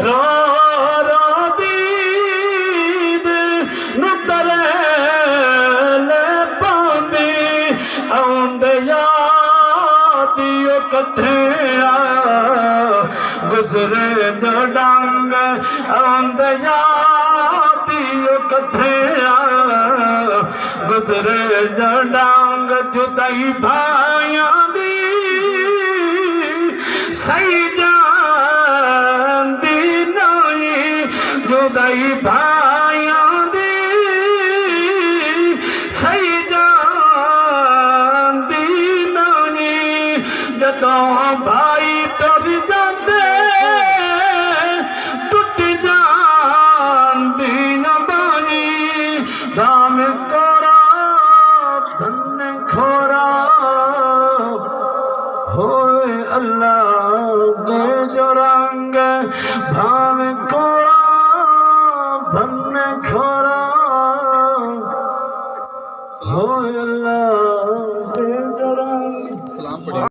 रो रो दीद नुतरे ले पांदी आउंदे यादियों कट्ठे गुजरे जो डांग आउंदे यादियों कट्ठे गुजरे जो डांग जुदाई भाइयां दी सही जानदी नहीं जुदाई भाइयां दी सही जानदी नहीं जदों भाई टुर जाते टुट जानदी न बाई राम कोरा धन खोरा होए अल्लाह के जो रंग भाव कोरा धन खोरा होए अल्लाह